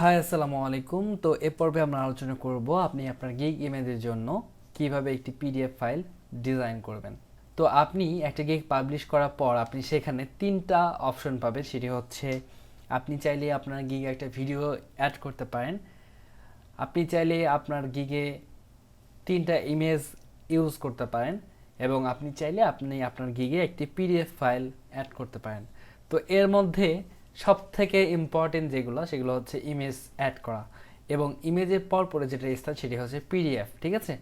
High আসসালামু আলাইকুম। তো এ পর্বে আমরা আলোচনা করব আপনি আপনার গিগ ইমেজের জন্য কিভাবে একটি পিডিএফ ফাইল ডিজাইন করবেন। তো আপনি একটা গিগ পাবলিশ করার পর আপনি সেখানে তিনটা অপশন পাবেন। সেটি হচ্ছে আপনি চাইলে আপনার গিগে একটা ভিডিও অ্যাড করতে পারেন, আপনি চাইলে আপনার গিগে তিনটা ইমেজ ইউজ করতে পারেন, এবং আপনি চাইলে আপনি আপনার গিগে একটি পিডিএফ ফাইল অ্যাড করতে পারেন। তো এর মধ্যে সব থেকে ইম্পর্টেন্ট যেগুলো সেগুলো হচ্ছে ইমেজ অ্যাড করা, এবং ইমেজের পর পরে যেটা স্থান সেটি হচ্ছে পিডিএফ। ঠিক আছে,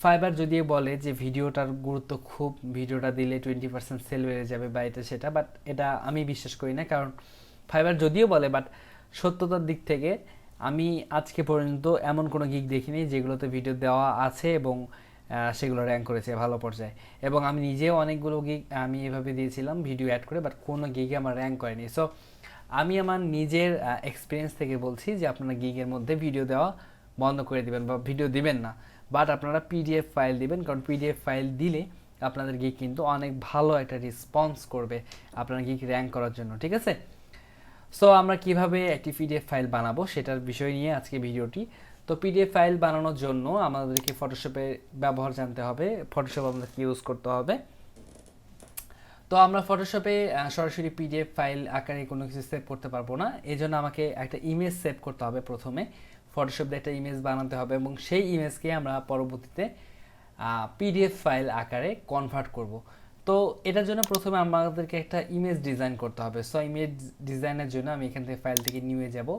ফাইবার যদিও বলে যে ভিডিওটার গুরুত্ব খুব, ভিডিওটা দিলে 20% সেল বেড়ে যাবে বা এটা সেটা, বাট এটা আমি বিশ্বাস করি না। কারণ ফাইবার যদিও বলে, বাট সত্যতার দিক থেকে আমি আজকে পর্যন্ত এমন কোনো গিগ দেখিনি যেগুলোতে ভিডিও দেওয়া আছে এবং সেগুলো র্যাঙ্ক করেছে ভালো পর্যায়ে। এবং আমি নিজেও অনেকগুলো গিগ আমি এভাবে দিয়েছিলাম ভিডিও অ্যাড করে, বাট কোনো গিগে আমার র্যাঙ্ক করেনি। সো আমি আমার নিজের এক্সপিরিয়েন্স থেকে বলছি যে আপনারা গিগের মধ্যে ভিডিও দেওয়া বন্ধ করে দিবেন বা ভিডিও দিবেন না, বাট আপনারা পিডিএফ ফাইল দিবেন। কারণ পিডিএফ ফাইল দিলে আপনাদের গিগ কিন্তু অনেক ভালো একটা রেসপন্স করবে আপনার গিগ র্যাঙ্ক করার জন্য। ঠিক আছে, সো আমরা কিভাবে একটি পিডিএফ ফাইল বানাবো সেটার বিষয় নিয়ে আজকে ভিডিওটি। তো পিডিএফ ফাইল বানানোর জন্য আমাদেরকে ফটোশপের ব্যবহার জানতে হবে, ফটোশপ আমাদেরকে ইউজ করতে হবে। তো আমরা ফটোশপে সরাসরি পিডিএফ ফাইল আকারে কোনো কিছু সেভ করতে পারবো না, এই জন্য আমাকে একটা ইমেজ সেভ করতে হবে। প্রথমে ফটোশপ দিয়ে একটা ইমেজ বানাতে হবে এবং সেই ইমেজকে আমরা পরবর্তীতে পিডিএফ ফাইল আকারে কনভার্ট করব। তো এটার জন্য প্রথমে আমাদেরকে একটা ইমেজ ডিজাইন করতে হবে। সো ইমেজ ডিজাইনের জন্য আমি এখান থেকে ফাইল থেকে নিউয়ে যাব।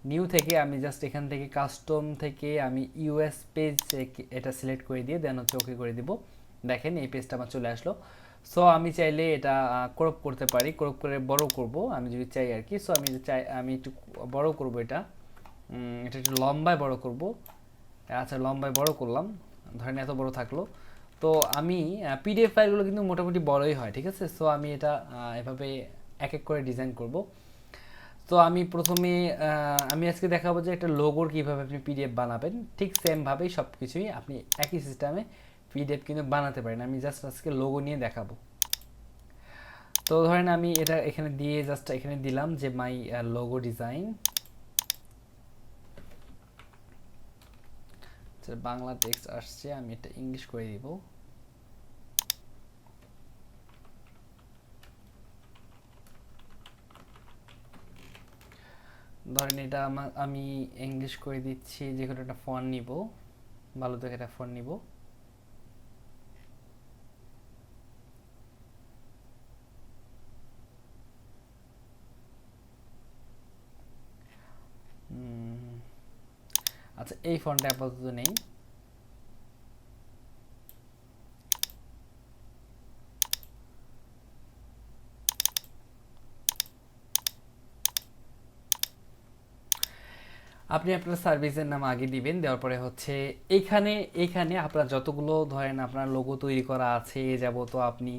নিউ থেকে আমি জাস্ট এখান থেকে কাস্টম থেকে আমি ইউএস পেজ এটা সিলেক্ট করে দিয়ে দেন হচ্ছে ওকে করে দিব। দেখেন এই পেজটা আমার চলে আসলো। সো আমি চাইলে এটা ক্রপ করতে পারি, ক্রপ করে বড় করব আমি যদি চাই আর কি। সো আমি চাই আমি একটু বড় করব এটা, এটা একটু লম্বায় বড় করব। আচ্ছা, লম্বায় বড় করলাম, ধরেন এত বড় থাকলো। তো আমি পিডিএফ ফাইলগুলো কিন্তু মোটামুটি বড়ই হয়। ঠিক আছে, সো আমি এটা এভাবে এক এক করে ডিজাইন করব। তো আমি প্রথমে আমি আজকে দেখাবো যে একটা লোগোর কীভাবে আপনি পিডিএফ বানাবেন। ঠিক সেমভাবেই সব কিছুই আপনি একই সিস্টেমে পিডিএফ কিন্তু বানাতে পারেন। আমি জাস্ট আজকে লোগো নিয়ে দেখাবো। তো ধরেন আমি এটা এখানে দিয়ে জাস্ট এখানে দিলাম যে my logo design, Bangla text আসছে, আমি এটা ইংলিশ করে দিব। ধরেন এটা আমি ইংলিশ করে দিচ্ছি, যে কোনো একটা ফন্ট নিব, ভালো দেখে একটা ফন্ট নিব। আচ্ছা, এই ফন্টটা আপাতত নেই। আপনি আপনার সার্ভিসের নাম আগে দিবেন, দেওয়ার পরে হচ্ছে এইখানে এইখানে আপনার যতগুলো ধরেন আপনার লোগো তৈরি করা আছে এ যাব, তো আপনি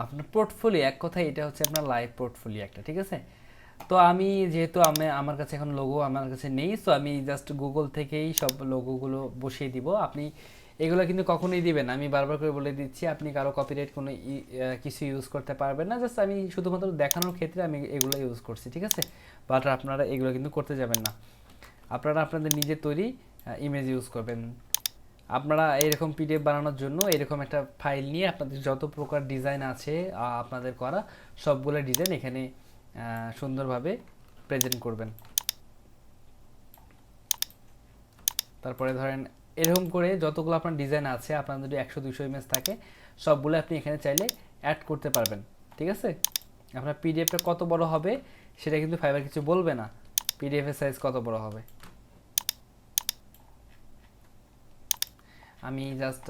আপনার পোর্টফোলিও, এক কথায় এটা হচ্ছে আপনার লাইভ পোর্টফোলিও একটা। ঠিক আছে, তো আমি যেহেতু আমার কাছে এখন লোগো আমার কাছে নেই, সো আমি জাস্ট গুগল থেকেই সব লোগোগুলো বসিয়ে দিব। আপনি এগুলো কিন্তু কখনোই দিবেন, আমি বারবার করে বলে দিচ্ছি, আপনি কারো কপিরাইট কোনো কিছু ইউজ করতে পারবেন না। জাস্ট আমি শুধুমাত্র দেখানোর ক্ষেত্রে আমি এগুলো ইউজ করছি। ঠিক আছে, বাট আপনারা এগুলো কিন্তু করতে যাবেন না, আপনারা আপনাদের নিজের তৈরি ইমেজ ইউজ করবেন। আপনারা এরকম পিডিএফ বানানোর জন্য এরকম একটা ফাইল নিয়ে আপনাদের যত প্রকার ডিজাইন আছে আপনাদের করা সবগুলো ডিজাইন এখানে সুন্দরভাবে প্রেজেন্ট করবেন। তারপরে ধরেন এরকম করে যতগুলো আপনার ডিজাইন আছে, আপনার যদি 100-200 ইমেজ থাকে সবগুলো আপনি এখানে চাইলে অ্যাড করতে পারবেন। ঠিক আছে, আপনার পিডিএফটা কত বড় হবে সেটা কিন্তু ফাইবার কিছু বলবে না, পিডিএফ এর সাইজ কত বড় হবে। আমি জাস্ট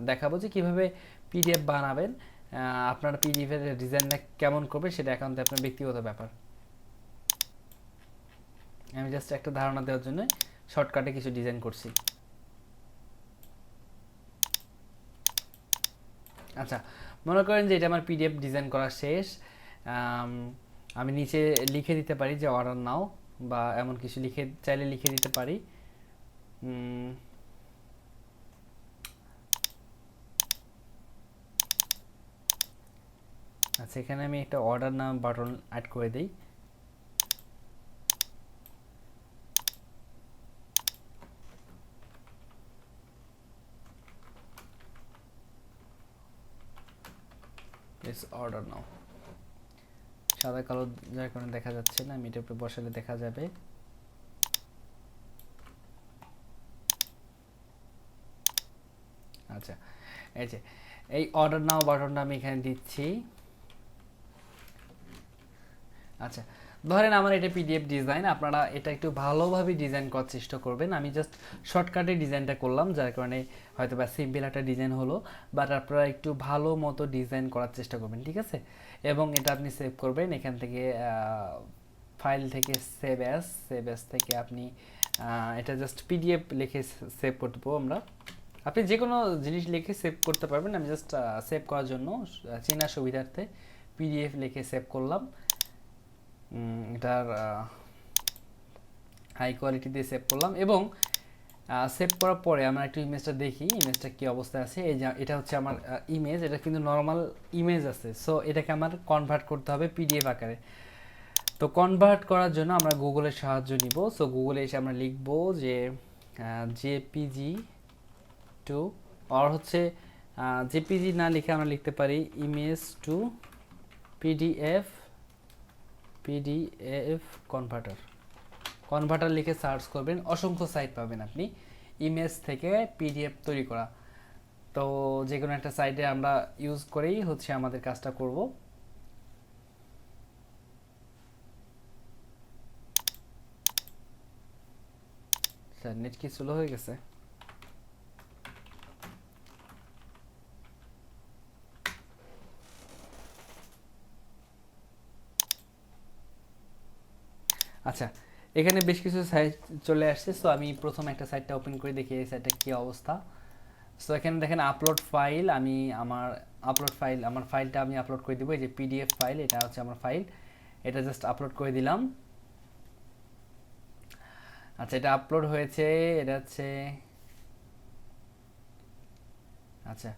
দেখাবো যে কীভাবে পিডিএফ বানাবেন। আপনার পিডিএফের ডিজাইনটা কেমন করবে সেটা একান্ত আপনার ব্যক্তিগত ব্যাপার। আমি জাস্ট একটা ধারণা দেওয়ার জন্য শর্টকাটে কিছু ডিজাইন করছি। আচ্ছা, মনে করেন যে এটা আমার পিডিএফ ডিজাইন করা শেষ। আমি নিচে লিখে দিতে পারি যে অর্ডার নাও, বা এমন কিছু লিখে চাইলে লিখে দিতে পারি। আচ্ছা, এখানে আমি একটা অর্ডার নাম বাটন অ্যাড করে দিই। ইটস অর্ডার নাও। সাদা কালো যার কারণে দেখা যাচ্ছে না, আমি এটার উপরে বসালে দেখা যাবে। আচ্ছা, এই যে এই অর্ডার নাও বাটনটা আমি এখানে দিচ্ছি। আচ্ছা, ধরেন আমার এটা পিডিএফ ডিজাইন, আপনারা এটা একটু ভালোভাবে ডিজাইন করার চেষ্টা করবেন। আমি জাস্ট শর্টকাটে ডিজাইনটা করলাম, যার কারণে হয়তো বা সিম্পল একটা ডিজাইন হলো, বাট আপনারা একটু ভালো মতো ডিজাইন করার চেষ্টা করবেন, ঠিক আছে? এবং এটা আপনি সেভ করবেন এখান থেকে, ফাইল থেকে সেভ অ্যাজ থেকে আপনি এটা জাস্ট পিডিএফ লিখে সেভ করতে পারবো আমরা। আপনি যে কোনো জিনিস লিখে সেভ করতে পারবেন। আমি জাস্ট সেভ করার জন্য চেনা সুবিধার্থে পিডিএফ লিখে সেভ করলাম। এটার হাই কোয়ালিটি দিয়ে সেভ করলাম, এবং সেভ করার পরে আমরা একটু ইমেজটা দেখি, ইমেজটা কী অবস্থায় আছে। এই যে এটা হচ্ছে আমার ইমেজ, এটা কিন্তু নর্মাল ইমেজ আছে, সো এটাকে আমার কনভার্ট করতে হবে পিডিএফ আকারে। তো কনভার্ট করার জন্য আমরা গুগলের সাহায্য নিব। সো গুগলে এসে আমরা লিখব যে জেপিজি টু, আর হচ্ছে জেপিজি না লিখে আমরা লিখতে পারি ইমেজ টু পিডিএফ কনভার্টার লিখে সার্চ করবেন, অসংখ্য সাইট পাবেন আপনি ইমেজ থেকে পিডিএফ তৈরি করা। তো যে কোনো একটা সাইটে আমরা ইউজ করেই হচ্ছে আমাদের কাজটা করব। স্যার নেট কি স্লো হয়ে গেছে? আচ্ছা, এখানে বেশ কিছু সাইট চলে আসছে। সো আমি প্রথম একটা সাইটটা ওপেন করে দেখি এই সাইটটা কী অবস্থা। সো এখানে দেখেন আপলোড ফাইল, আমি আমার ফাইলটা আমি আপলোড করে দেবো। এই যে পিডিএফ ফাইল, এটা হচ্ছে আমার ফাইল, এটা জাস্ট আপলোড করে দিলাম। আচ্ছা, এটা আপলোড হয়েছে, এটা হচ্ছে, আচ্ছা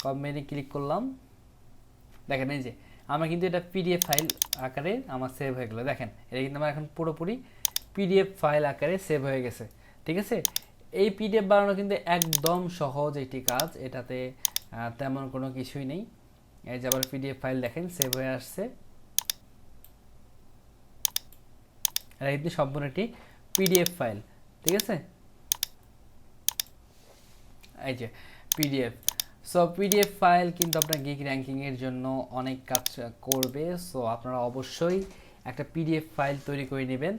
কমেন্টে ক্লিক করলাম, দেখেন এই যে আমার কিন্তু এটা পিডিএফ ফাইল আকারে আমার সেভ হয়ে গেলো। দেখেন এটা কিন্তু আমার এখন পুরোপুরি পিডিএফ ফাইল আকারে সেভ হয়ে গেছে, ঠিক আছে? এই পিডিএফ বানানো কিন্তু একদম সহজ একটি কাজ, এটাতে তেমন কোনো কিছুই নেই। এই যে আবার পিডিএফ ফাইল দেখেন সেভ হয়ে আসছে, এটা কিন্তু সম্পূর্ণ একটি পিডিএফ ফাইল, ঠিক আছে? এই যে পিডিএফ। সো পিডিএফ ফাইল কিন্তু আপনার গিগ র্যাঙ্কিংয়ের জন্য অনেক কাজ করবে। সো আপনারা অবশ্যই একটা পিডিএফ ফাইল তৈরি করে নেবেন,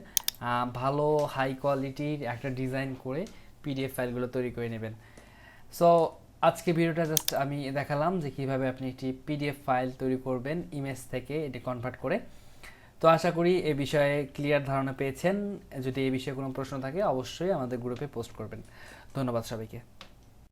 ভালো হাই কোয়ালিটির একটা ডিজাইন করে পিডিএফ ফাইলগুলো তৈরি করে নেবেন। সো আজকে ভিডিওটা জাস্ট আমি দেখালাম যে কীভাবে আপনি একটি পিডিএফ ফাইল তৈরি করবেন ইমেজ থেকে এটি কনভার্ট করে। তো আশা করি এ বিষয়ে ক্লিয়ার ধারণা পেয়েছেন। যদি এই বিষয়ে কোনো প্রশ্ন থাকে অবশ্যই আমাদের গ্রুপে পোস্ট করবেন। ধন্যবাদ সবাইকে।